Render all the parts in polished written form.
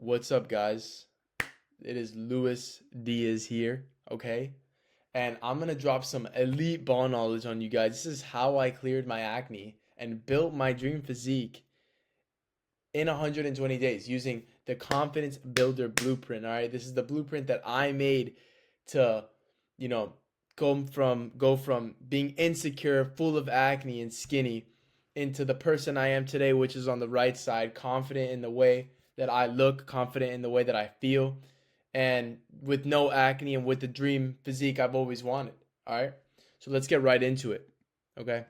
What's up, guys? It is Luis Diaz here, okay? And I'm gonna drop some elite ball knowledge on you guys. This is how I cleared my acne and built my dream physique in 120 days using the Confidence Builder Blueprint, all right? This is the blueprint that I made to, you know, go from being insecure, full of acne and skinny into the person I am today, which is on the right side, confident in the way that I look, confident in the way that I feel, and with no acne and with the dream physique I've always wanted. All right. So let's get right into it. Okay.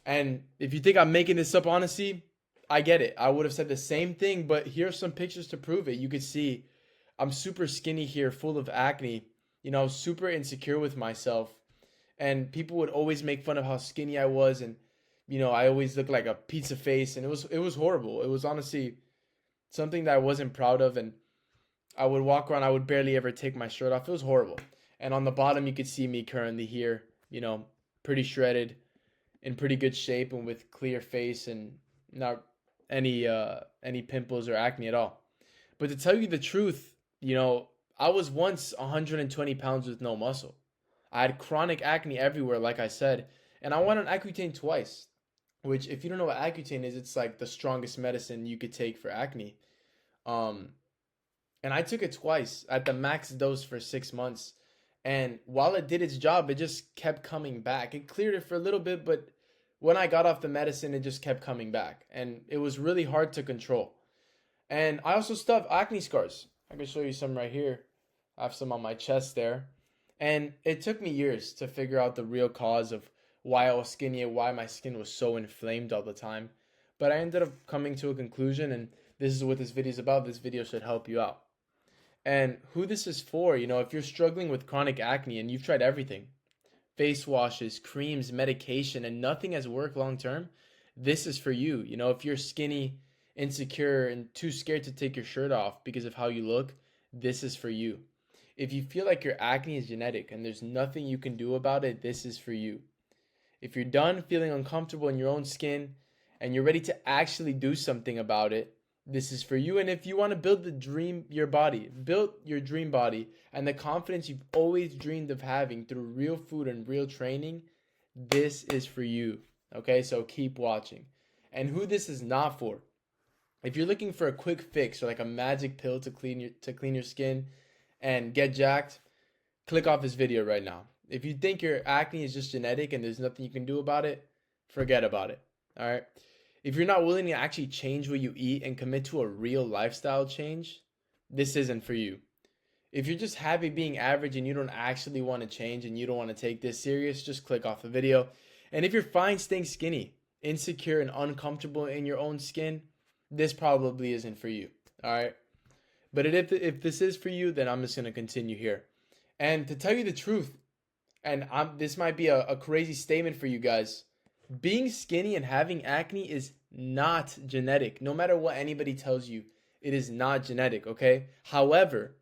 And if you think I'm making this up, honestly, I get it. I would have said the same thing, but here's some pictures to prove it. You could see I'm super skinny here, full of acne, super insecure with myself. And people would always make fun of how skinny I was, and I always looked like a pizza face, and it was horrible. It was honestly something that I wasn't proud of, and I would walk around, I would barely ever take my shirt off. It was horrible. And on the bottom you could see me currently here, pretty shredded, in pretty good shape and with clear face and not any pimples or acne at all. But to tell you the truth, I was once 120 pounds with no muscle. I had chronic acne everywhere, like I said, and I went on Accutane twice. Which, if you don't know what Accutane is, it's like the strongest medicine you could take for acne. Um, and I took it twice at the max dose for 6 months. And while it did its job, it just kept coming back. It cleared it for a little bit, but when I got off the medicine, it just kept coming back. And it was really hard to control. And I also still have acne scars. I can show you some right here. I have some on my chest there. And it took me years to figure out the real cause of why I was skinny and why my skin was so inflamed all the time. But I ended up coming to a conclusion, and this is what this video is about. This video should help you out. And who this is for, if you're struggling with chronic acne and you've tried everything, face washes, creams, medication, and nothing has worked long term, this is for you. If you're skinny, insecure, and too scared to take your shirt off because of how you look, this is for you. If you feel like your acne is genetic and there's nothing you can do about it, this is for you. If you're done feeling uncomfortable in your own skin and you're ready to actually do something about it, this is for you. And if you want to build build your dream body and the confidence you've always dreamed of having through real food and real training, this is for you. Okay, so keep watching. And who this is not for, if you're looking for a quick fix or like a magic pill to clean your skin and get jacked, click off this video right now. If you think your acne is just genetic and there's nothing you can do about it, forget about it. All right. If you're not willing to actually change what you eat and commit to a real lifestyle change, this isn't for you. If you're just happy being average and you don't actually want to change and you don't want to take this serious, just click off the video. And if you're fine staying skinny, insecure, and uncomfortable in your own skin, this probably isn't for you. All right. But if this is for you, then I'm just going to continue here. And to tell you the truth, and this might be a crazy statement for you guys, being skinny and having acne is not genetic. No matter what anybody tells you, it is not genetic, okay? However,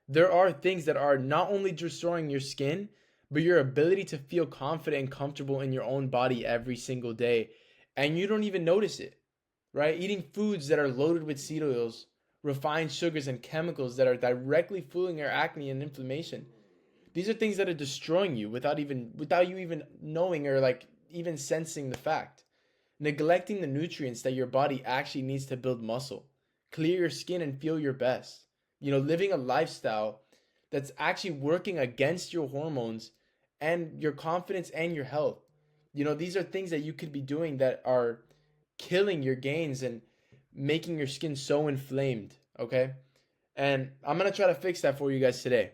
there are things that are not only destroying your skin, but your ability to feel confident and comfortable in your own body every single day. And you don't even notice it, right? Eating foods that are loaded with seed oils, refined sugars, and chemicals that are directly fueling your acne and inflammation. These are things that are destroying you without you even knowing or like even sensing the fact. Neglecting the nutrients that your body actually needs to build muscle, clear your skin, and feel your best. Living a lifestyle that's actually working against your hormones and your confidence and your health. These are things that you could be doing that are killing your gains and making your skin so inflamed, okay? And I'm going to try to fix that for you guys today.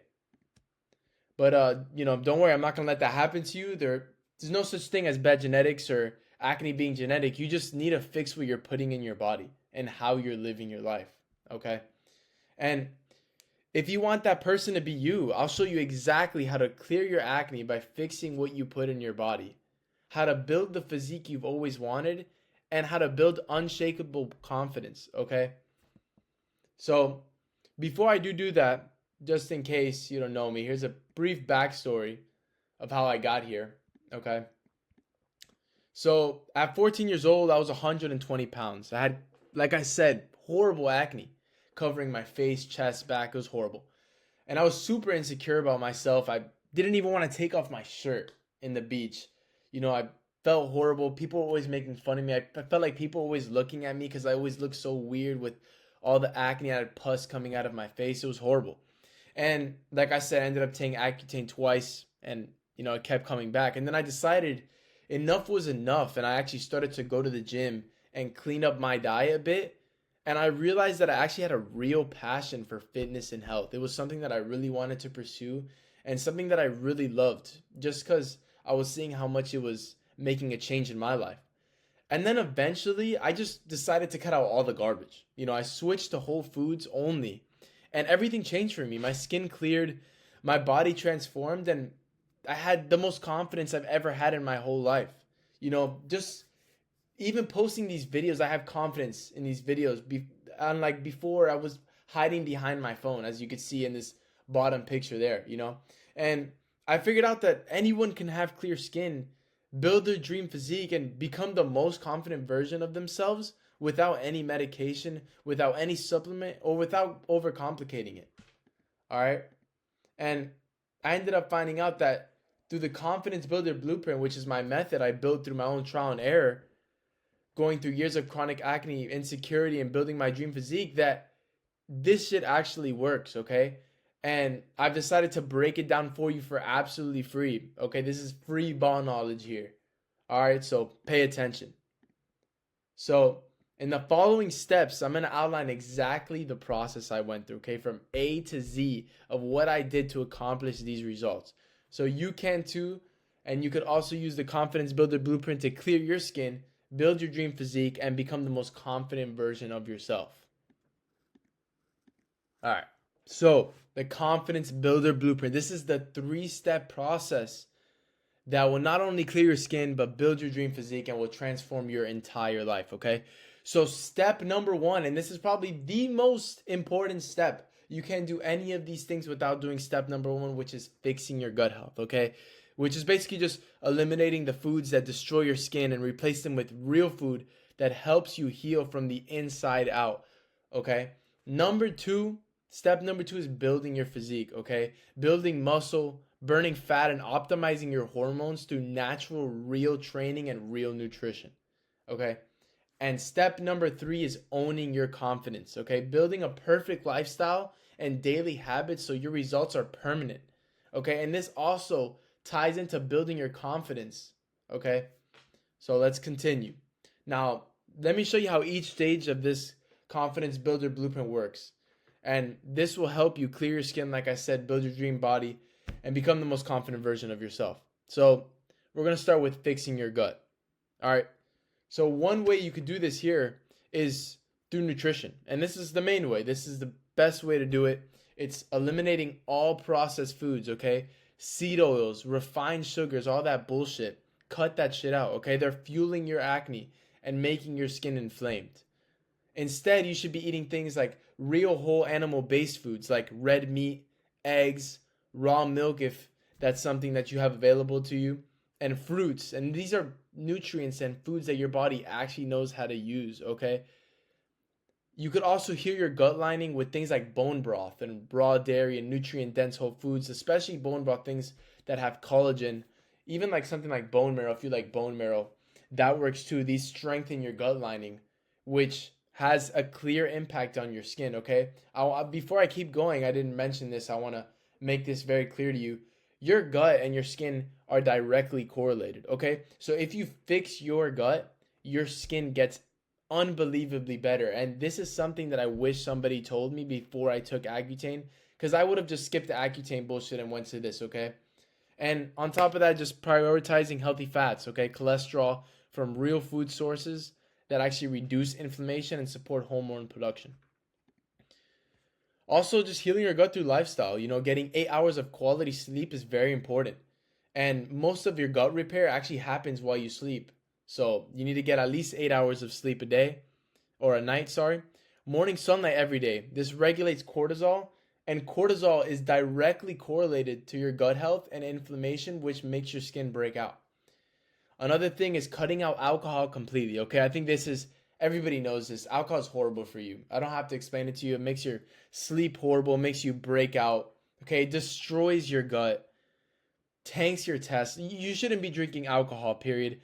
But don't worry, I'm not gonna let that happen to you. There's no such thing as bad genetics or acne being genetic. You just need to fix what you're putting in your body and how you're living your life. Okay? And if you want that person to be you, I'll show you exactly how to clear your acne by fixing what you put in your body, how to build the physique you've always wanted, and how to build unshakable confidence. Okay? So before I do that, just in case you don't know me, here's a brief backstory of how I got here. Okay. So at 14 years old, I was 120 pounds. I had, like I said, horrible acne, covering my face, chest, back. It was horrible. And I was super insecure about myself. I didn't even want to take off my shirt in the beach. I felt horrible. People were always making fun of me. I felt like people were always looking at me because I always looked so weird with all the acne. I had pus coming out of my face. It was horrible. And like I said, I ended up taking Accutane twice, and it kept coming back. And then I decided enough was enough, and I actually started to go to the gym and clean up my diet a bit. And I realized that I actually had a real passion for fitness and health. It was something that I really wanted to pursue and something that I really loved just because I was seeing how much it was making a change in my life. And then eventually I just decided to cut out all the garbage. I switched to whole foods only, and everything changed for me. My skin cleared, my body transformed, and I had the most confidence I've ever had in my whole life. Just even posting these videos, I have confidence in these videos. Unlike before, I was hiding behind my phone, as you could see in this bottom picture there, And I figured out that anyone can have clear skin, build their dream physique, and become the most confident version of themselves without any medication, without any supplement, or without overcomplicating it. All right? And I ended up finding out that through the Confidence Builder Blueprint, which is my method I built through my own trial and error, going through years of chronic acne, insecurity, and building my dream physique, that this shit actually works, okay? And I've decided to break it down for you for absolutely free, okay? This is free ball knowledge here. All right, so pay attention. So in the following steps, I'm going to outline exactly the process I went through, okay? From A to Z of what I did to accomplish these results. So you can too, and you could also use the Confidence Builder Blueprint to clear your skin, build your dream physique, and become the most confident version of yourself. All right, so the Confidence Builder Blueprint. This is the 3-step process that will not only clear your skin, but build your dream physique and will transform your entire life, okay? So step number 1, and this is probably the most important step. You can't do any of these things without doing step number 1, which is fixing your gut health, okay? Which is basically just eliminating the foods that destroy your skin and replace them with real food that helps you heal from the inside out, okay? Step number 2 is building your physique, okay? Building muscle, burning fat, and optimizing your hormones through natural, real training and real nutrition, okay? And step number 3 is owning your confidence, okay? Building a perfect lifestyle and daily habits so your results are permanent, okay? And this also ties into building your confidence, okay? So let's continue. Now, let me show you how each stage of this Confidence Builder Blueprint works. And this will help you clear your skin, like I said, build your dream body, and become the most confident version of yourself. So we're going to start with fixing your gut. All right. So one way you could do this here is through nutrition. And this is the main way. This is the best way to do it. It's eliminating all processed foods, okay? Seed oils, refined sugars, all that bullshit. Cut that shit out, okay? They're fueling your acne and making your skin inflamed. Instead, you should be eating things like real whole animal-based foods like red meat, eggs, raw milk if that's something that you have available to you, and fruits. And these are nutrients and foods that your body actually knows how to use, okay? You could also heal your gut lining with things like bone broth and raw dairy and nutrient-dense whole foods, especially bone broth, things that have collagen. Even like something like bone marrow, if you like bone marrow, that works too. These strengthen your gut lining, which has a clear impact on your skin, okay? Before I keep going, I didn't mention this. I want to make this very clear to you. Your gut and your skin are directly correlated, okay? So if you fix your gut, your skin gets unbelievably better. And this is something that I wish somebody told me before I took Accutane, because I would have just skipped the Accutane bullshit and went to this, okay? And on top of that, just prioritizing healthy fats, okay? Cholesterol from real food sources that actually reduce inflammation and support hormone production. Also, just healing your gut through lifestyle. Getting 8 hours of quality sleep is very important. And most of your gut repair actually happens while you sleep. So you need to get at least 8 hours of sleep a day, or a night, sorry. Morning sunlight every day. This regulates cortisol, and cortisol is directly correlated to your gut health and inflammation, which makes your skin break out. Another thing is cutting out alcohol completely, okay? I think this is Everybody knows this. Alcohol is horrible for you. I don't have to explain it to you. It makes your sleep horrible, makes you break out. Okay, it destroys your gut, tanks your tests. You shouldn't be drinking alcohol, period.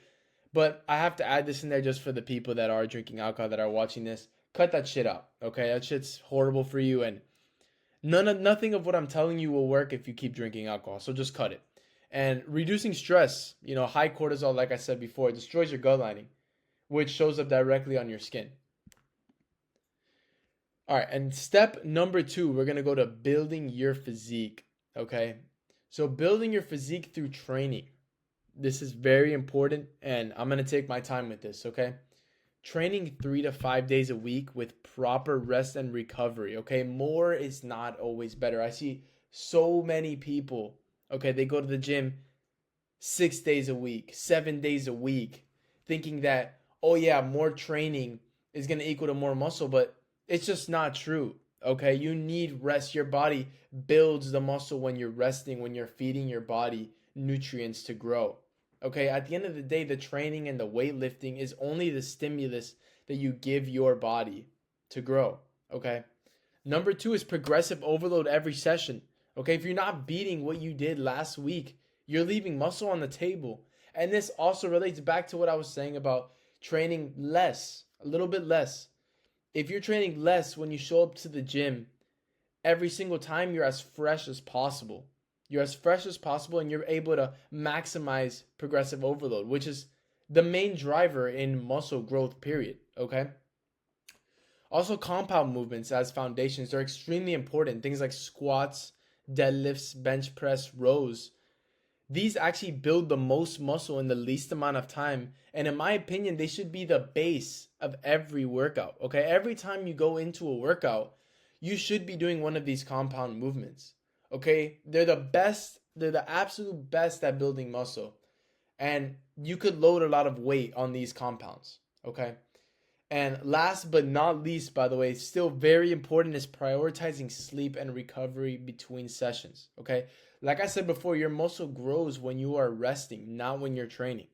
But I have to add this in there just for the people that are drinking alcohol that are watching this. Cut that shit out. Okay, that shit's horrible for you, and nothing of what I'm telling you will work if you keep drinking alcohol. So just cut it. And reducing stress, high cortisol, like I said before, it destroys your gut lining, which shows up directly on your skin. All right, and step number 2, we're gonna go to building your physique. Okay, so building your physique through training. This is very important, and I'm gonna take my time with this. Okay, training 3 to 5 days a week with proper rest and recovery. Okay, more is not always better. I see so many people. Okay, they go to the gym 6 days a week, 7 days a week, thinking that, oh yeah, more training is going to equal to more muscle, but it's just not true. Okay, you need rest. Your body builds the muscle when you're resting, when you're feeding your body nutrients to grow. Okay, at the end of the day, the training and the weightlifting is only the stimulus that you give your body to grow. Okay, number 2 is progressive overload every session. Okay, if you're not beating what you did last week, you're leaving muscle on the table. And this also relates back to what I was saying about training less, a little bit less. If you're training less when you show up to the gym, every single time you're as fresh as possible. You're as fresh as possible, and you're able to maximize progressive overload, which is the main driver in muscle growth, period. Okay? Also, compound movements as foundations are extremely important. Things like squats, deadlifts, bench press, rows. These actually build the most muscle in the least amount of time. And in my opinion, they should be the base of every workout. Okay, every time you go into a workout, you should be doing one of these compound movements. Okay, they're the best, they're the absolute best at building muscle. And you could load a lot of weight on these compounds. Okay. And last but not least, by the way, still very important is prioritizing sleep and recovery between sessions. Okay. Like I said before, your muscle grows when you are resting, not when you're training.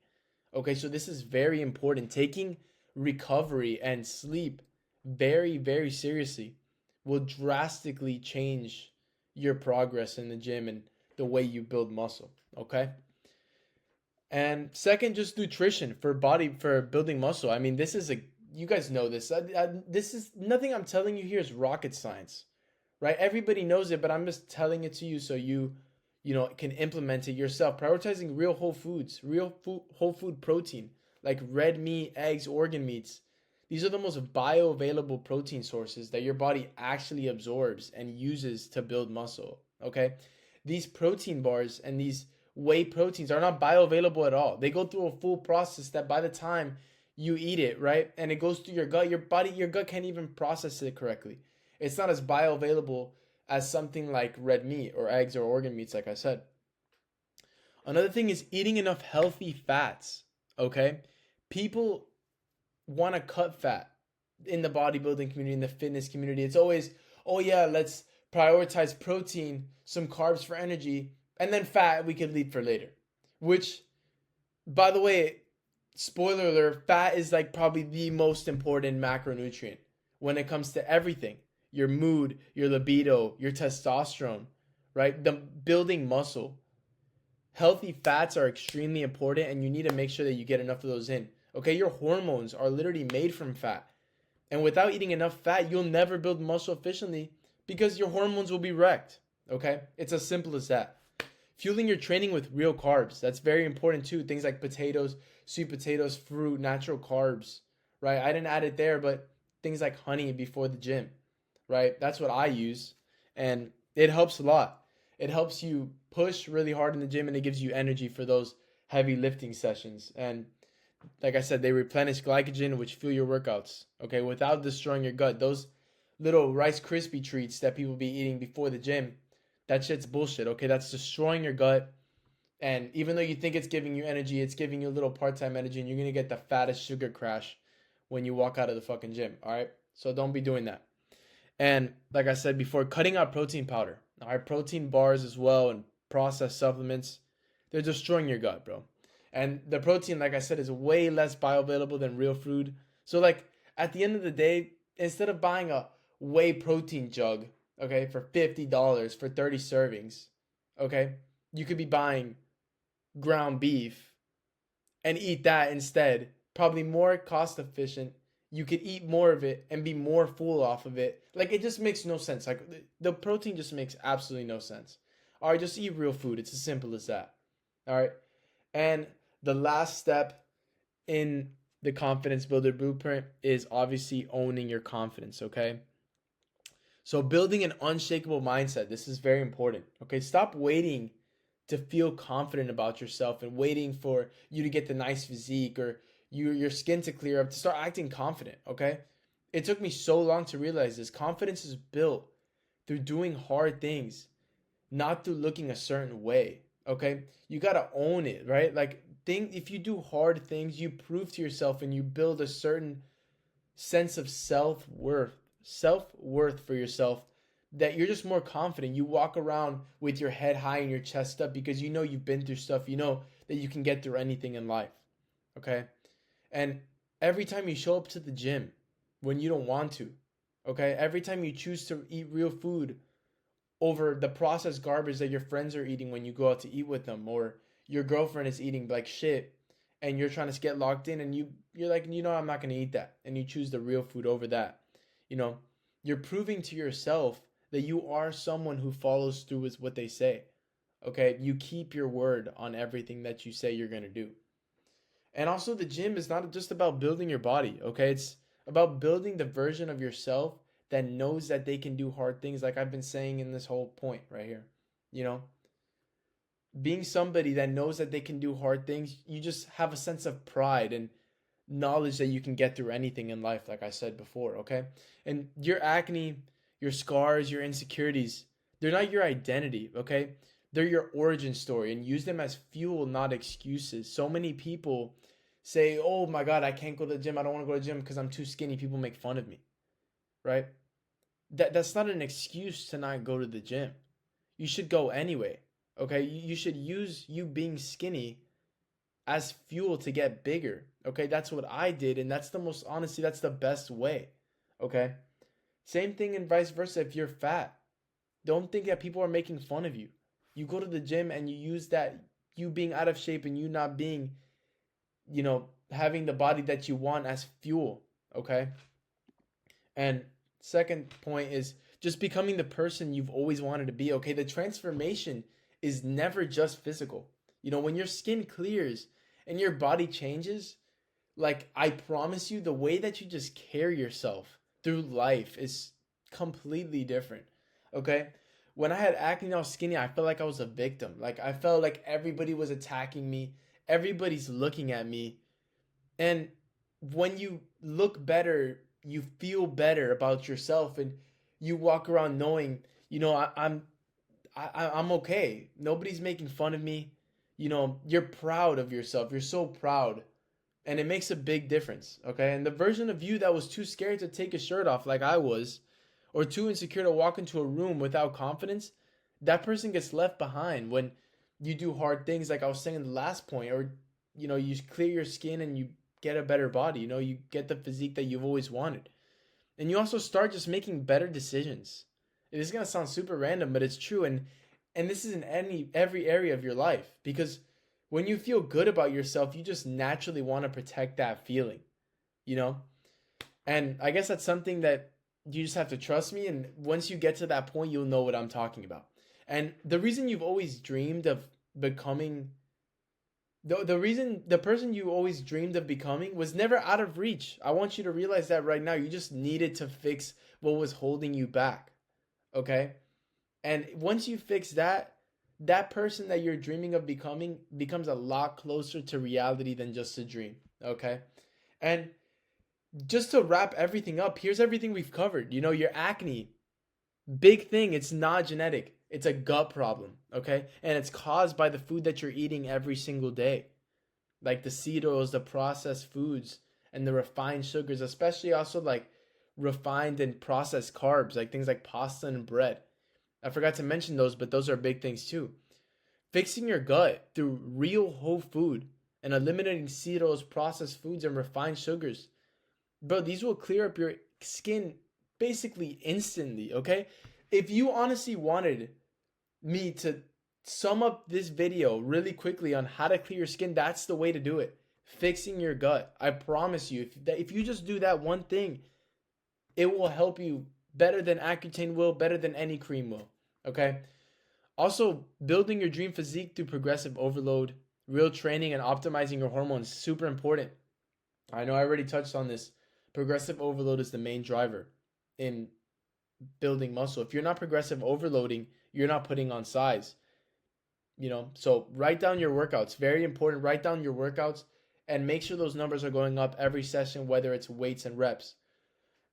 Okay. So this is very important. Taking recovery and sleep very, very seriously will drastically change your progress in the gym and the way you build muscle. Okay. And second, just nutrition for building muscle. I mean, this is you guys know this. This is nothing I'm telling you here is rocket science, right? Everybody knows it, but I'm just telling it to you so you can implement it yourself. Prioritizing real whole foods, whole food protein, like red meat, eggs, organ meats. These are the most bioavailable protein sources that your body actually absorbs and uses to build muscle. Okay, these protein bars and these whey proteins are not bioavailable at all. They go through a full process that by the time you eat it, right, and it goes through your gut, your gut can't even process it correctly. It's not as bioavailable as something like red meat or eggs or organ meats, like I said. Another thing is eating enough healthy fats. Okay, people want to cut fat in the bodybuilding community, in the fitness community. It's always, oh yeah, let's prioritize protein, some carbs for energy, and then fat we could leave for later. Which, by the way, spoiler alert, fat is like probably the most important macronutrient when it comes to everything. Your mood, your libido, your testosterone, right? The building muscle. Healthy fats are extremely important, and you need to make sure that you get enough of those in. Okay, your hormones are literally made from fat. And without eating enough fat, you'll never build muscle efficiently because your hormones will be wrecked. Okay? It's as simple as that. Fueling your training with real carbs. That's very important too. Things like potatoes, sweet potatoes, fruit, natural carbs, right? I didn't add it there, but things like honey before the gym, right? That's what I use, and it helps a lot. It helps you push really hard in the gym, and it gives you energy for those heavy lifting sessions. And like I said, they replenish glycogen, which fuel your workouts, okay, without destroying your gut. Those little Rice Krispie treats that people be eating before the gym, that shit's bullshit, okay? That's destroying your gut. And even though you think it's giving you energy, it's giving you a little part-time energy, and you're going to get the fattest sugar crash when you walk out of the fucking gym, all right? So don't be doing that. And like I said before, cutting out protein powder, all right? Protein bars as well and processed supplements, they're destroying your gut, bro. And the protein, like I said, is way less bioavailable than real food. So like at the end of the day, instead of buying a whey protein jug, okay, for $50 for 30 servings, okay, you could be buying ground beef and eat that instead. Probably more cost efficient. You could eat more of it and be more full off of it. Like, it just makes no sense. Like, the protein just makes absolutely no sense. All right, just eat real food. It's as simple as that. All right. And the last step in the confidence builder blueprint is obviously owning your confidence, okay? So building an unshakable mindset, this is very important. Okay? Stop waiting to feel confident about yourself and waiting for you to get the nice physique or your skin to clear up to start acting confident, okay? It took me so long to realize this. Confidence is built through doing hard things, not through looking a certain way. Okay, you gotta own it, right? Like, if you do hard things, you prove to yourself and you build a certain sense of self worth for yourself, that you're just more confident. You walk around with your head high and your chest up because you know you've been through stuff. You know that you can get through anything in life. Okay, and every time you show up to the gym when you don't want to, okay, every time you choose to eat real food over the processed garbage that your friends are eating when you go out to eat with them, or your girlfriend is eating like shit and you're trying to get locked in and you're like, I'm not going to eat that, and you choose the real food over that. you know you're proving to yourself that you are someone who follows through with what they say. Okay, you keep your word on everything that you say you're going to do. And also, the gym is not just about building your body, okay? It's about building the version of yourself that knows that they can do hard things, like I've been saying in this whole point right here. You know, being somebody that knows that they can do hard things, you just have a sense of pride and knowledge that you can get through anything in life, like I said before, okay? And your acne, your scars, your insecurities, they're not your identity, okay? They're your origin story, and use them as fuel, not excuses. So many people say, "Oh my God, I can't go to the gym. I don't want to go to the gym because I'm too skinny. People make fun of me," right? That's not an excuse to not go to the gym. You should go anyway, okay? You should use you being skinny as fuel to get bigger. Okay, that's what I did, and that's the most, honestly, that's the best way. Okay, same thing and vice versa. If you're fat, don't think that people are making fun of you. You go to the gym and you use that, you being out of shape and you not being, having the body that you want, as fuel. Okay, and second point is just becoming the person you've always wanted to be. Okay, the transformation is never just physical. When your skin clears and your body changes, like, I promise you, the way that you just carry yourself through life is completely different. Okay? When I had acne and I was skinny, I felt like I was a victim. Like, I felt like everybody was attacking me. Everybody's looking at me. And when you look better, you feel better about yourself, and you walk around knowing, I'm okay. Nobody's making fun of me. You're proud of yourself. You're so proud. And it makes a big difference, okay? And the version of you that was too scared to take his shirt off, like I was, or too insecure to walk into a room without confidence, that person gets left behind when you do hard things, like I was saying in the last point, or you clear your skin and you get a better body. You get the physique that you've always wanted. And you also start just making better decisions. It is going to sound super random, but it's true. And this is in every area of your life, because when you feel good about yourself, you just naturally want to protect that feeling, you know? And I guess that's something that you just have to trust me. And once you get to that point, you'll know what I'm talking about. And the reason you've always dreamed of becoming, the person you always dreamed of becoming was never out of reach. I want you to realize that right now. You just needed to fix what was holding you back, okay? And once you fix that, that person that you're dreaming of becoming becomes a lot closer to reality than just a dream, okay? And just to wrap everything up, here's everything we've covered. Your acne, big thing, it's not genetic. It's a gut problem, okay? And it's caused by the food that you're eating every single day. Like the cereals, the processed foods, and the refined sugars, especially also like refined and processed carbs, like things like pasta and bread. I forgot to mention those, but those are big things too. Fixing your gut through real whole food and eliminating cereals, processed foods, and refined sugars. Bro, these will clear up your skin basically instantly, okay? If you honestly wanted me to sum up this video really quickly on how to clear your skin, that's the way to do it. Fixing your gut. I promise you, if you just do that one thing, it will help you better than Accutane will, better than any cream will. Okay? Also, building your dream physique through progressive overload, real training, and optimizing your hormones is super important. I know I already touched on this. Progressive overload is the main driver in building muscle. If you're not progressive overloading, you're not putting on size. So write down your workouts. Very important. Write down your workouts and make sure those numbers are going up every session, whether it's weights and reps.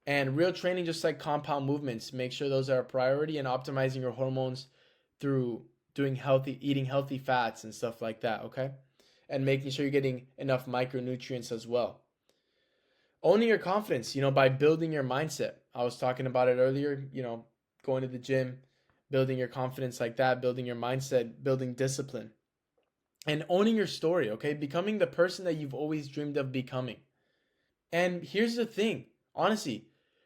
And real training, just like compound movements, make sure those are a priority, and optimizing your hormones through eating healthy fats and stuff like that, okay? And making sure you're getting enough micronutrients as well. Owning your confidence, by building your mindset. I was talking about it earlier, going to the gym, building your confidence like that, building your mindset, building discipline. And owning your story, okay? Becoming the person that you've always dreamed of becoming. And here's the thing, honestly,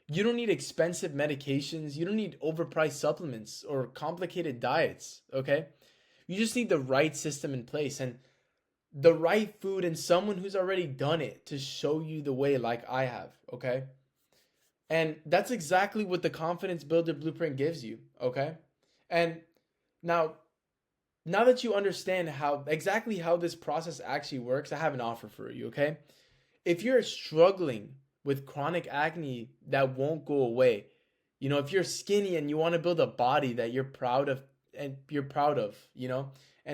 you don't need expensive medications. You don't need overpriced supplements or complicated diets, okay? You just need the right system in place and the right food and someone who's already done it to show you the way, like I have, okay? And that's exactly what the Confidence Builder Blueprint gives you, okay? And now, now that you understand exactly how this process actually works, I have an offer for you, okay? If you're struggling with chronic acne that won't go away, if you're skinny and you want to build a body that you're proud of, and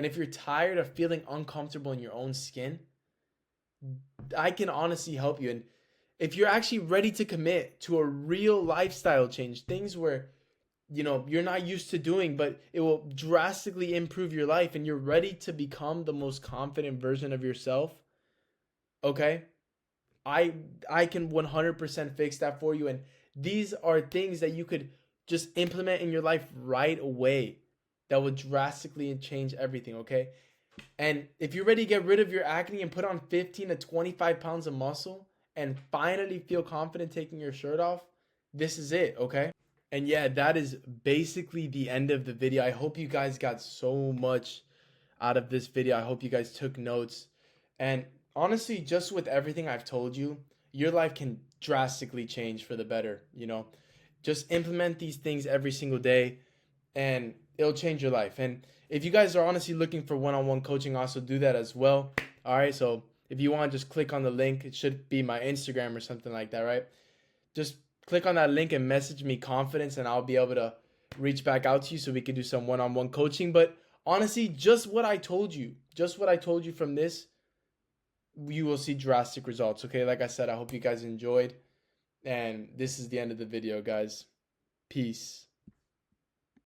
if you're tired of feeling uncomfortable in your own skin, I can honestly help you. And if you're actually ready to commit to a real lifestyle change, things where you're not used to doing, but it will drastically improve your life, and you're ready to become the most confident version of yourself, okay? I can 100% fix that for you, and these are things that you could just implement in your life right away that will drastically change everything, okay? And if you're ready to get rid of your acne and put on 15 to 25 pounds of muscle and finally feel confident taking your shirt off, this is it, okay? And yeah, that is basically the end of the video. I hope you guys got so much out of this video. I hope you guys took notes. And honestly, just with everything I've told you, your life can drastically change for the better, Just implement these things every single day and it'll change your life. And if you guys are honestly looking for one-on-one coaching, also do that as well. All right, so if you want, just click on the link. It should be my Instagram or something like that, right? Just click on that link and message me confidence, and I'll be able to reach back out to you so we can do some one-on-one coaching. But honestly, just what I told you from this, you will see drastic results. Okay, like I said, I hope you guys enjoyed, and this is the end of the video, guys. Peace.